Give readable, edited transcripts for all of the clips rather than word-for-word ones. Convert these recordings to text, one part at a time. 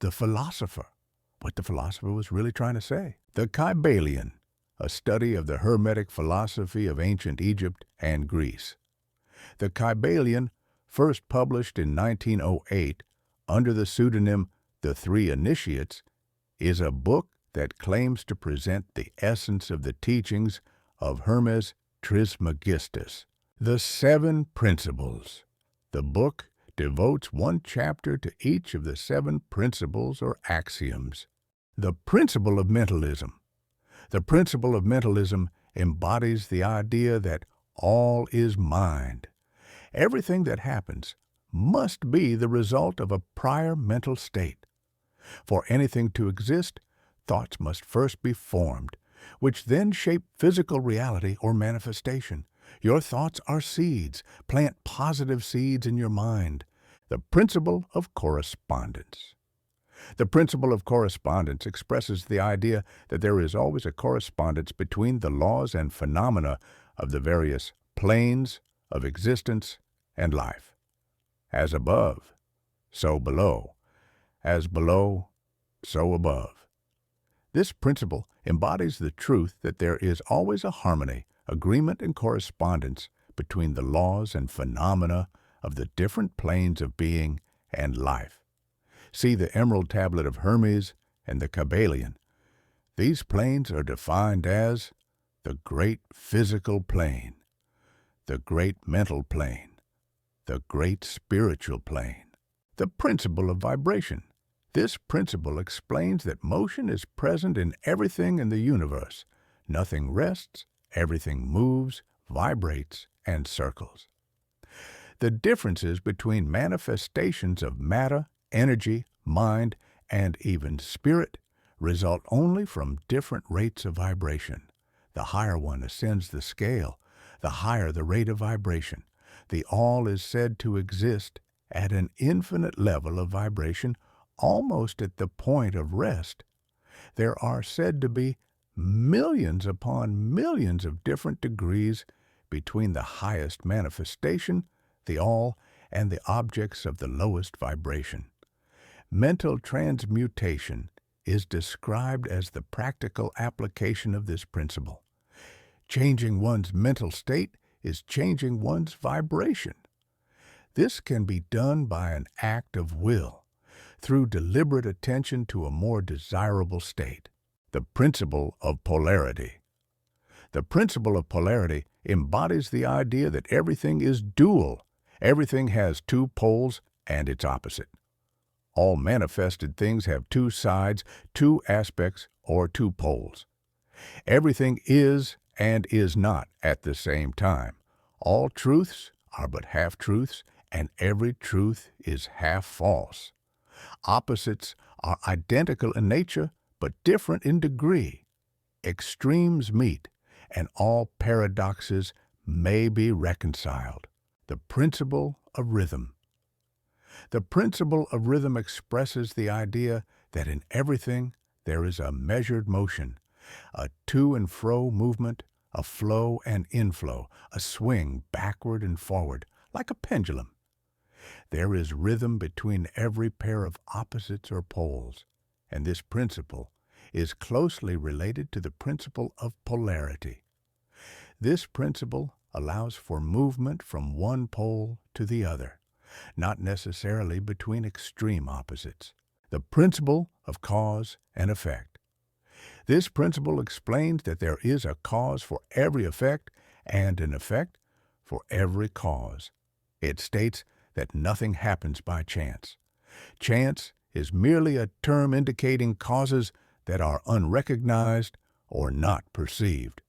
the philosopher, what the philosopher was really trying to say. The Kybalion, a study of the Hermetic philosophy of ancient Egypt and Greece. The Kybalion, first published in 1908 under the pseudonym The Three Initiates, is a book that claims to present the essence of the teachings of Hermes Trismegistus. The Seven Principles. The book devotes one chapter to each of the seven principles or axioms. The principle of mentalism. The principle of mentalism embodies the idea that all is mind. Everything that happens must be the result of a prior mental state. For anything to exist, thoughts must first be formed, which then shape physical reality or manifestation. Your thoughts are seeds. Plant positive seeds in your mind. The principle of correspondence. The principle of correspondence expresses the idea that there is always a correspondence between the laws and phenomena of the various planes of existence and life. As above, so below. As below, so above. This principle embodies the truth that there is always a harmony, agreement, and correspondence between the laws and phenomena of the different planes of being and life. See the Emerald Tablet of Hermes and the Kybalion. These planes are defined as the great physical plane, the great mental plane, the great spiritual plane. The principle of vibration. This principle explains that motion is present in everything in the universe. Nothing rests, everything moves, vibrates, and circles. The differences between manifestations of matter, energy, mind, and even spirit result only from different rates of vibration. The higher one ascends the scale, the higher the rate of vibration. The all is said to exist at an infinite level of vibration, almost at the point of rest. There are said to be millions upon millions of different degrees between the highest manifestation, the all, and the objects of the lowest vibration. Mental transmutation is described as the practical application of this principle. Changing one's mental state is changing one's vibration. This can be done by an act of will, through deliberate attention to a more desirable state. The principle of polarity. The principle of polarity embodies the idea that everything is dual. Everything has two poles and its opposite. All manifested things have two sides, two aspects, or two poles. Everything is and is not at the same time. All truths are but half-truths, and every truth is half false. Opposites are identical in nature, but different in degree. Extremes meet, and all paradoxes may be reconciled. The principle of rhythm. The principle of rhythm expresses the idea that in everything there is a measured motion, a to and fro movement, a flow and inflow, a swing backward and forward, like a pendulum. There is rhythm between every pair of opposites or poles, and this principle is closely related to the principle of polarity. This principle allows for movement from one pole to the other, not necessarily between extreme opposites. The principle of cause and effect. This principle explains that there is a cause for every effect and an effect for every cause. It states that nothing happens by chance. Chance is merely a term indicating causes that are unrecognized or not perceived.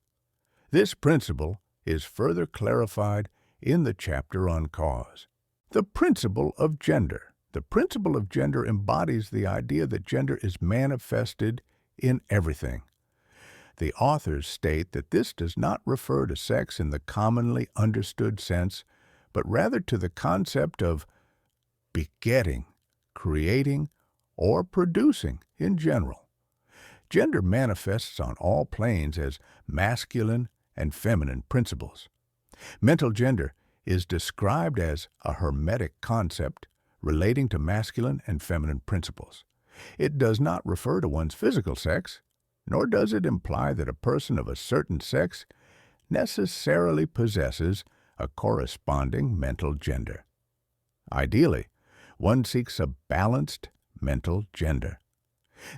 This principle is further clarified in the chapter on cause. The principle of gender. The principle of gender embodies the idea that gender is manifested in everything. The authors state that this does not refer to sex in the commonly understood sense, but rather to the concept of begetting, creating, or producing in general. Gender manifests on all planes as masculine and feminine principles. Mental gender is described as a hermetic concept relating to masculine and feminine principles. It does not refer to one's physical sex, nor does it imply that a person of a certain sex necessarily possesses a corresponding mental gender. Ideally, one seeks a balanced mental gender.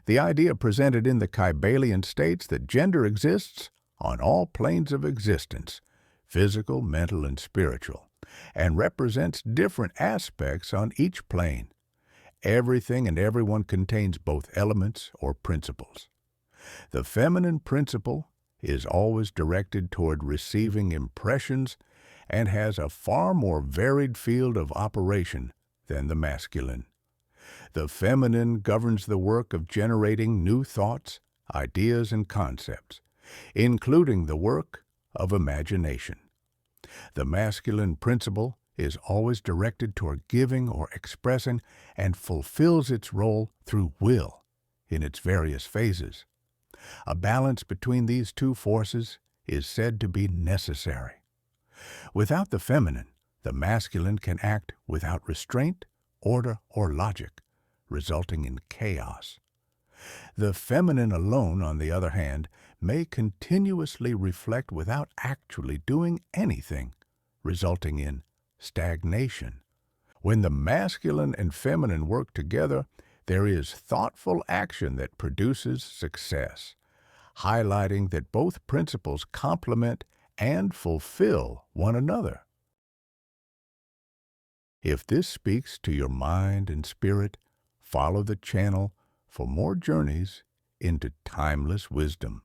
The idea presented in the Kybalion states that gender exists on all planes of existence, physical, mental, and spiritual, and represents different aspects on each plane. Everything and everyone contains both elements or principles. The feminine principle is always directed toward receiving impressions and has a far more varied field of operation than the masculine. The feminine governs the work of generating new thoughts, ideas, and concepts, including the work of imagination. The masculine principle is always directed toward giving or expressing and fulfills its role through will in its various phases. A balance between these two forces is said to be necessary. Without the feminine, the masculine can act without restraint, order, or logic, resulting in chaos. The feminine alone, on the other hand, may continuously reflect without actually doing anything, resulting in stagnation. When the masculine and feminine work together, there is thoughtful action that produces success, highlighting that both principles complement and fulfill one another. If this speaks to your mind and spirit, follow the channel for more journeys into timeless wisdom.